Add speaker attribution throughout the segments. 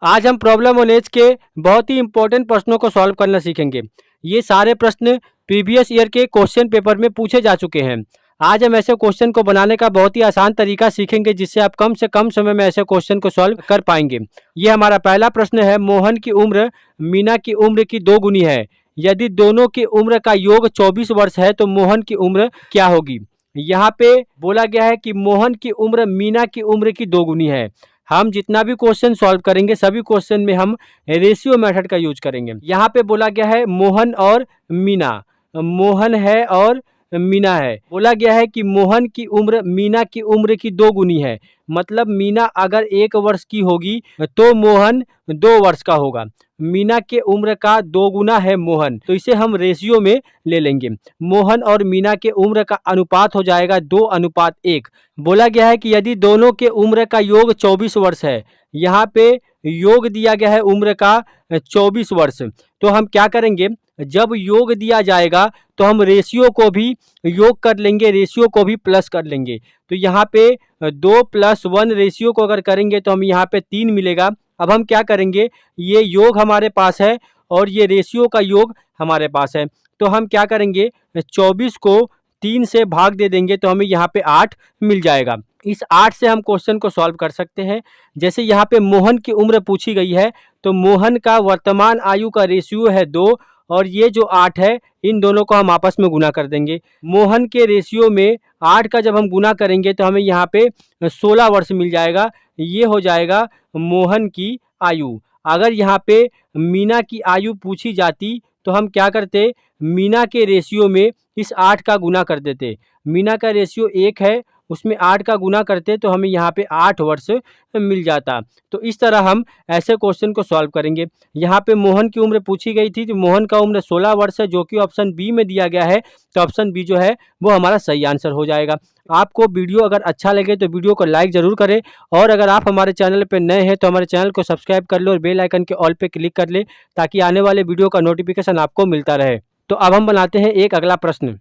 Speaker 1: आज हम problem on as के बहुत ही इंपॉर्टेंट प्रश्नों को सॉल्व करना सीखेंगे। ये सारे प्रश्न प्रीवियस ईयर के क्वेश्चन पेपर में पूछे जा चुके हैं। आज हम ऐसे क्वेश्चन को बनाने का बहुत ही आसान तरीका सीखेंगे जिससे आप कम से कम समय में ऐसे क्वेश्चन को सॉल्व कर पाएंगे। ये हमारा पहला प्रश्न है, मोहन की उम्र मीना की उम्र की 2 गुनी है। यदि दोनों की उम्र का योग 24 वर्ष है तो मोहन की उम्र क्या होगी। यहाँ पे बोला गया है कि मोहन की उम्र मीना की उम्र की 2 गुनी है। हम जितना भी क्वेश्चन सॉल्व करेंगे सभी क्वेश्चन में हम रेशियो मेथड का यूज करेंगे। यहाँ पे बोला गया है मोहन और मीना, मोहन है और मीना है। बोला गया है कि मोहन की उम्र मीना की उम्र की 2 गुनी है, मतलब मीना अगर 1 वर्ष की होगी तो मोहन 2 वर्ष का होगा। मीना के उम्र का 2 गुना है मोहन, तो इसे हम रेशियो में ले लेंगे। मोहन और मीना के उम्र का अनुपात हो जाएगा 2:1। बोला गया है कि यदि दोनों के उम्र का योग 24 वर्ष है, यहाँ पे योग दिया गया है उम्र का 24 वर्ष, तो हम क्या करेंगे, जब योग दिया जाएगा तो हम रेशियो को भी योग कर लेंगे, रेशियो को भी प्लस कर लेंगे। तो यहाँ पे 2 + 1 रेशियो को अगर करेंगे तो हम यहाँ पे 3 मिलेगा। अब हम क्या करेंगे, ये योग हमारे पास है और ये रेशियो का योग हमारे पास है, तो हम क्या करेंगे, 24 को 3 से भाग दे देंगे तो हमें यहाँ पे 8 मिल जाएगा। इस 8 से हम क्वेश्चन को सॉल्व कर सकते हैं। जैसे यहाँ पे मोहन की उम्र पूछी गई है तो मोहन का वर्तमान आयु का रेशियो है 2 और ये जो 8 है इन दोनों को हम आपस में गुना कर देंगे। मोहन के रेशियो में 8 का जब हम गुना करेंगे तो हमें यहाँ पे 16 वर्ष मिल जाएगा। ये हो जाएगा मोहन की आयु। अगर यहाँ पे मीना की आयु पूछी जाती तो हम क्या करते, मीना के रेशियो में इस 8 का गुना कर देते। मीना का रेशियो 1 है, उसमें 8 का गुना करते तो हमें यहाँ पे 8 वर्ष मिल जाता। तो इस तरह हम ऐसे क्वेश्चन को सॉल्व करेंगे। यहाँ पे मोहन की उम्र पूछी गई थी तो मोहन का उम्र 16 वर्ष है जो कि ऑप्शन बी में दिया गया है, तो ऑप्शन बी जो है वो हमारा सही आंसर हो जाएगा। आपको वीडियो अगर अच्छा लगे तो वीडियो को लाइक ज़रूर करें और अगर आप हमारे चैनल पर नए हैं तो हमारे चैनल को सब्सक्राइब कर लो और बेल आइकन के ऑल पे क्लिक कर ले ताकि आने वाले वीडियो का नोटिफिकेशन आपको मिलता रहे। तो अब हम बनाते हैं एक अगला प्रश्न।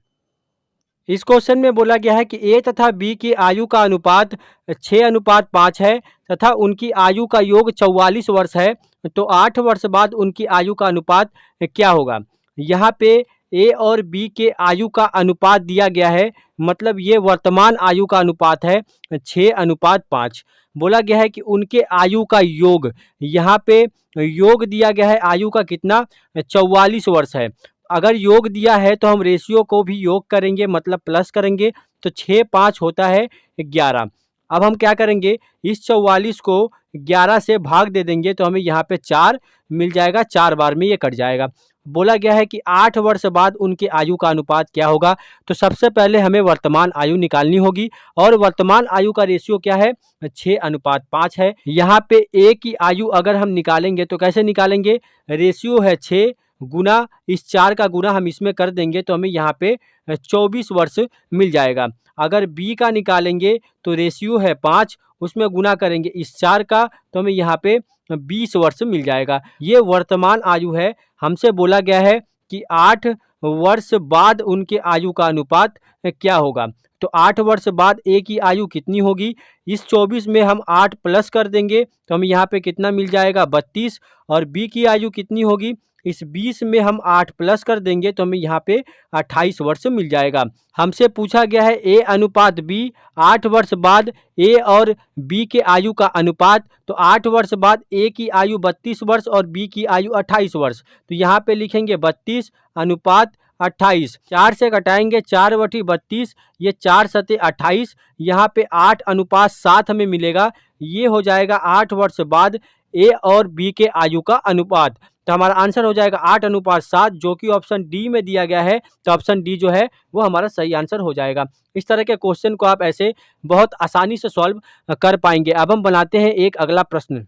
Speaker 1: इस क्वेश्चन में बोला गया है कि ए तथा बी की आयु का अनुपात 6:5 है तथा उनकी आयु का योग 44 वर्ष है, तो 8 वर्ष बाद उनकी आयु का अनुपात क्या होगा। यहाँ पे ए और बी के आयु का अनुपात दिया गया है, मतलब ये वर्तमान आयु का अनुपात है 6:5। बोला गया है कि उनके आयु का योग, यहाँ पे योग दिया गया है आयु का कितना, 44 वर्ष है। अगर योग दिया है तो हम रेशियो को भी योग करेंगे, मतलब प्लस करेंगे, तो 6 × 5 होता है 11। अब हम क्या करेंगे, इस 44 को 11 से भाग दे देंगे तो हमें यहाँ पे 4 मिल जाएगा, 4 बार में ये कट जाएगा। बोला गया है कि 8 वर्ष बाद उनके आयु का अनुपात क्या होगा, तो सबसे पहले हमें वर्तमान आयु निकालनी होगी और वर्तमान आयु का रेशियो क्या है, 6:5 है। यहाँ पे ए की आयु अगर हम निकालेंगे तो कैसे निकालेंगे, रेशियो है 6 गुना इस 4 का गुना हम इसमें कर देंगे तो हमें यहाँ पे 24 वर्ष मिल जाएगा। अगर बी का निकालेंगे तो रेशियो है 5, उसमें गुना करेंगे इस 4 का तो हमें यहाँ पे 20 वर्ष मिल जाएगा। ये वर्तमान आयु है। हमसे बोला गया है कि 8 वर्ष बाद उनके आयु का अनुपात क्या होगा, तो 8 वर्ष बाद ए की आयु कितनी होगी, इस 24 में हम 8 प्लस कर देंगे तो हमें यहाँ पे कितना मिल जाएगा, 32। और बी की आयु कितनी होगी, इस 20 में हम 8 प्लस कर देंगे तो हमें यहाँ पे 28 वर्ष मिल जाएगा। हमसे पूछा गया है ए अनुपात बी, 8 वर्ष बाद ए और बी के आयु का अनुपात, तो 8 वर्ष बाद ए की आयु 32 वर्ष और बी की आयु 28 वर्ष, तो यहाँ पे लिखेंगे 32 अनुपात 28। 4 से घटाएंगे 4/32, ये 4 × 28, यहाँ पे 8:7 हमें मिलेगा। ये हो जाएगा 8 वर्ष बाद ए और बी के आयु का अनुपात, तो हमारा आंसर हो जाएगा 8:7 जो कि ऑप्शन डी में दिया गया है, तो ऑप्शन डी जो है वो हमारा सही आंसर हो जाएगा। इस तरह के क्वेश्चन को आप ऐसे बहुत आसानी से सॉल्व कर पाएंगे। अब हम बनाते हैं एक अगला प्रश्न।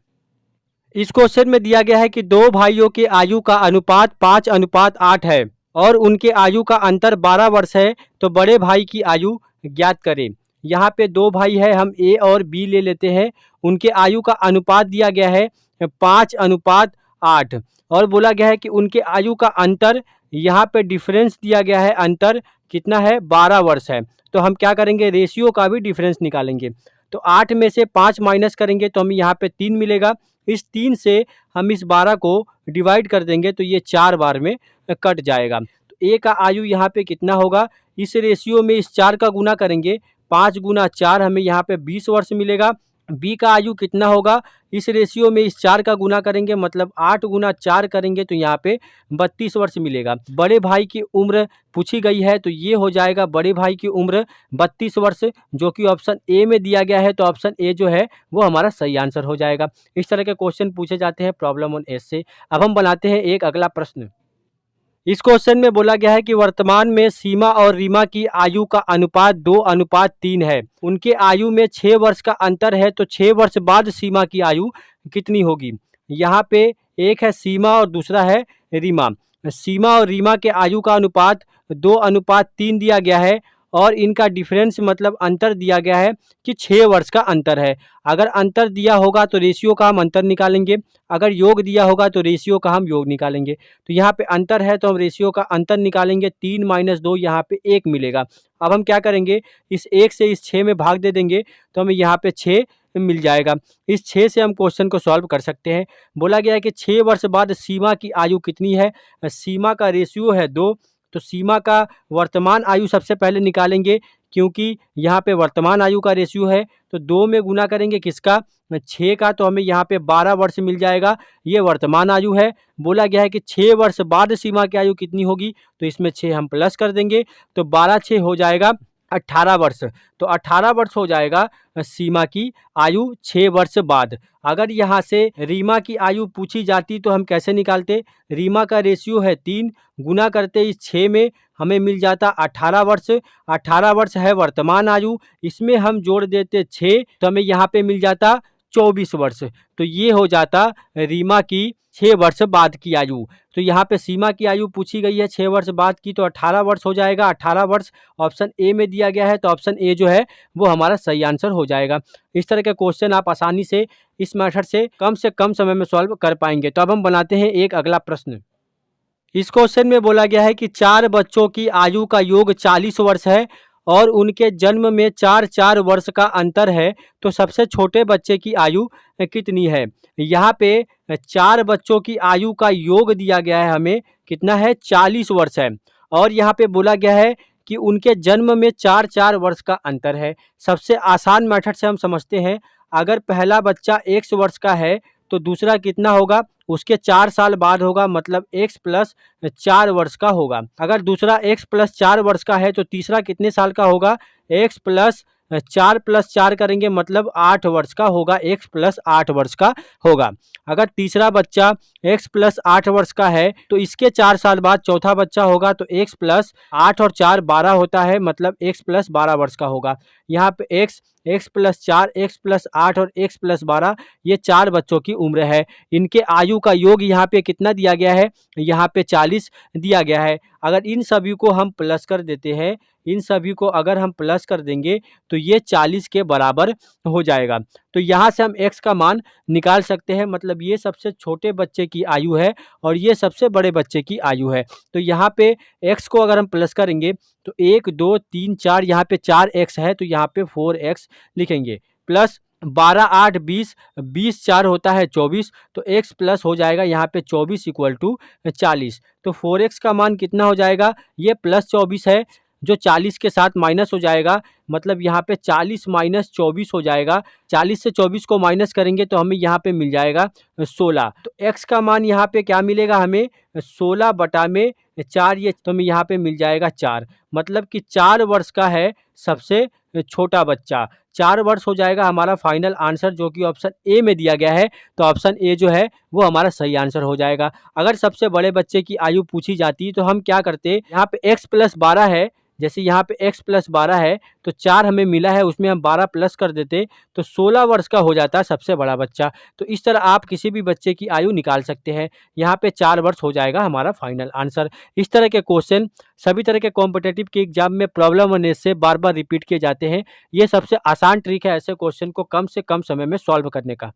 Speaker 1: इस क्वेश्चन में दिया गया है कि 2 भाइयों के आयु का अनुपात 5:8 है और उनके आयु का अंतर 12 वर्ष है, तो बड़े भाई की आयु ज्ञात करें। यहाँ पे 2 भाई है, हम ए और बी ले लेते हैं। उनके आयु का अनुपात दिया गया है 5:8 और बोला गया है कि उनके आयु का अंतर, यहाँ पे डिफरेंस दिया गया है, अंतर कितना है, 12 वर्ष है। तो हम क्या करेंगे, रेशियो का भी डिफरेंस निकालेंगे। तो 8 में से 5 माइनस करेंगे तो हमें यहाँ पे 3 मिलेगा। इस 3 से हम इस 12 को डिवाइड कर देंगे तो ये 4 बार में कट जाएगा। तो ए का आयु यहाँ पे कितना होगा, इस रेशियो में इस 4 का गुना करेंगे, 5 गुना 4 हमें यहाँ पे 20 वर्ष मिलेगा। बी का आयु कितना होगा, इस रेशियो में इस 4 का गुना करेंगे, मतलब 8 गुना 4 करेंगे तो यहाँ पे 32 वर्ष मिलेगा। बड़े भाई की उम्र पूछी गई है तो ये हो जाएगा बड़े भाई की उम्र 32 वर्ष, जो कि ऑप्शन ए में दिया गया है। तो ऑप्शन ए जो है वो हमारा सही आंसर हो जाएगा। इस तरह के क्वेश्चन पूछे जाते हैं प्रॉब्लम ऑन एस से। अब हम बनाते हैं एक अगला प्रश्न। इस क्वेश्चन में बोला गया है कि वर्तमान में सीमा और रीमा की आयु का अनुपात 2:3 है। उनके आयु में 6 वर्ष का अंतर है, तो 6 वर्ष बाद सीमा की आयु कितनी होगी। यहाँ पे एक है सीमा और दूसरा है रीमा। सीमा और रीमा के आयु का अनुपात 2:3 दिया गया है और इनका डिफरेंस मतलब अंतर दिया गया है कि 6 वर्ष का अंतर है। अगर अंतर दिया होगा तो रेशियो का हम अंतर निकालेंगे, अगर योग दिया होगा तो रेशियो का हम योग निकालेंगे। तो यहाँ पे अंतर है तो हम रेशियो का अंतर निकालेंगे, 3 - 2 यहाँ पे 1 मिलेगा। अब हम क्या करेंगे, इस 1 से इस 6 में भाग दे देंगे तो हमें यहाँ पे 6 मिल जाएगा। इस 6 से हम क्वेश्चन को सॉल्व कर सकते हैं। बोला गया है कि 6 वर्ष बाद सीमा की आयु कितनी है। सीमा का रेशियो है 2, तो सीमा का वर्तमान आयु सबसे पहले निकालेंगे, क्योंकि यहाँ पे वर्तमान आयु का रेशियो है। तो 2 में गुना करेंगे किसका, 6 का, तो हमें यहाँ पे 12 वर्ष मिल जाएगा। ये वर्तमान आयु है। बोला गया है कि 6 वर्ष बाद सीमा की आयु कितनी होगी, तो इसमें 6 हम प्लस कर देंगे, तो 12 6 हो जाएगा 18 वर्ष। तो 18 वर्ष हो जाएगा सीमा की आयु 6 वर्ष बाद। अगर यहाँ से रीमा की आयु पूछी जाती तो हम कैसे निकालते, रीमा का रेशियो है 3, गुना करते इस 6 में, हमें मिल जाता 18 वर्ष। 18 वर्ष है वर्तमान आयु, इसमें हम जोड़ देते 6 तो हमें यहाँ पे मिल जाता 24 वर्ष। तो ये हो जाता रीमा की 6 वर्ष बाद की आयु। तो यहाँ पे सीमा की आयु पूछी गई है 6 वर्ष बाद की, तो 18 वर्ष हो जाएगा। 18 वर्ष ऑप्शन ए में दिया गया है, तो ऑप्शन ए जो है वो हमारा सही आंसर हो जाएगा। इस तरह के क्वेश्चन आप आसानी से इस मेथड से कम समय में सॉल्व कर पाएंगे। तो अब हम बनाते हैं एक अगला प्रश्न। इस क्वेश्चन में बोला गया है कि 4 बच्चों की आयु का योग 40 वर्ष है और उनके जन्म में 4 वर्ष का अंतर है, तो सबसे छोटे बच्चे की आयु कितनी है। यहाँ पे 4 बच्चों की आयु का योग दिया गया है, हमें कितना है 40 वर्ष है, और यहाँ पे बोला गया है कि उनके जन्म में 4 वर्ष का अंतर है। सबसे आसान मेथड से हम समझते हैं, अगर पहला बच्चा x वर्ष का है तो दूसरा कितना होगा, उसके 4 साल बाद होगा, मतलब x प्लस 4 वर्ष का होगा। अगर दूसरा x प्लस 4 वर्ष का है तो तीसरा कितने साल का होगा, x प्लस 4 करेंगे मतलब 8 वर्ष का होगा, x प्लस 8 वर्ष का होगा। अगर तीसरा बच्चा x प्लस 8 वर्ष का है तो इसके 4 साल बाद चौथा बच्चा होगा, तो x प्लस 8 और 4 12 होता है, मतलब x प्लस 12 वर्ष का होगा। यहाँ पे x प्लस 4, x प्लस 8 और x प्लस 12 ये 4 बच्चों की उम्र है। इनके आयु का योग यहाँ पे कितना दिया गया है, यहाँ पे 40 दिया गया है। अगर इन सभी को हम प्लस कर देते हैं, इन सभी को अगर हम प्लस कर देंगे तो ये 40 के बराबर हो जाएगा। तो यहाँ से हम x का मान निकाल सकते हैं, मतलब ये सबसे छोटे बच्चे की आयु है और ये सबसे बड़े बच्चे की आयु है। तो यहाँ पे x को अगर हम प्लस करेंगे तो 1 2 3 4, यहाँ पे 4x है तो यहाँ पे 4x लिखेंगे, प्लस 12 8 20, 20 4 होता है 24, तो x प्लस हो जाएगा यहाँ पे 24 = 40। तो 4x का मान कितना हो जाएगा, ये प्लस 24 है जो 40 के साथ माइनस हो जाएगा, मतलब यहाँ पे 40 - 24 हो जाएगा। 40 से 24 को माइनस करेंगे तो हमें यहाँ पे मिल जाएगा 16। तो x का मान यहाँ पे क्या मिलेगा, हमें 16/4, ये तो हमें यहाँ पे मिल जाएगा 4, मतलब कि 4 वर्ष का है सबसे छोटा बच्चा। 4 वर्ष हो जाएगा हमारा फाइनल आंसर, जो कि ऑप्शन ए में दिया गया है। तो ऑप्शन ए जो है वो हमारा सही आंसर हो जाएगा। अगर सबसे बड़े बच्चे की आयु पूछी जाती तो हम क्या करते, यहाँ पे x प्लस 12 है, जैसे यहाँ पे x प्लस 12 है तो 4 हमें मिला है, उसमें हम 12 प्लस कर देते तो 16 वर्ष का हो जाता है सबसे बड़ा बच्चा। तो इस तरह आप किसी भी बच्चे की आयु निकाल सकते हैं। यहाँ पे 4 वर्ष हो जाएगा हमारा फाइनल आंसर। इस तरह के क्वेश्चन सभी तरह के कॉम्पिटिटिव के एग्जाम में प्रॉब्लम होने से बार बार रिपीट किए जाते हैं। ये सबसे आसान ट्रिक है ऐसे क्वेश्चन को कम से कम समय में सॉल्व करने का।